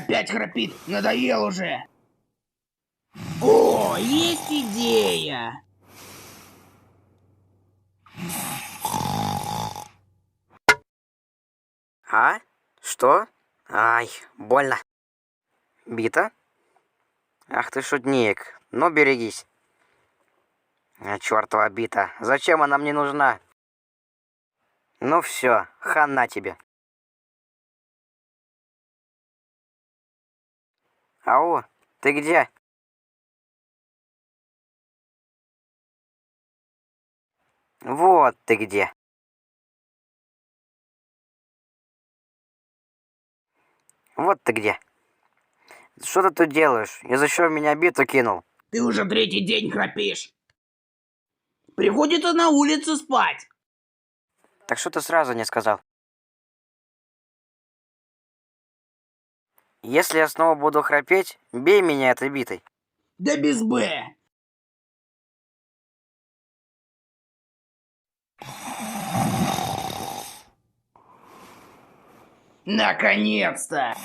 Опять храпит, надоел уже. О, есть идея. А? Что? Ай, больно. Бита? Ах ты шутник. Ну, берегись. Чёртова бита. Зачем она мне нужна? Ну все, хана тебе. Ау, ты где? Вот ты где. Вот ты где. Что ты тут делаешь? Из-за чего в меня биту кинул? Ты уже третий день храпишь. Приходится на улице спать. Так что ты сразу не сказал? Если я снова буду храпеть, бей меня этой битой. Да без «Б». Наконец-то!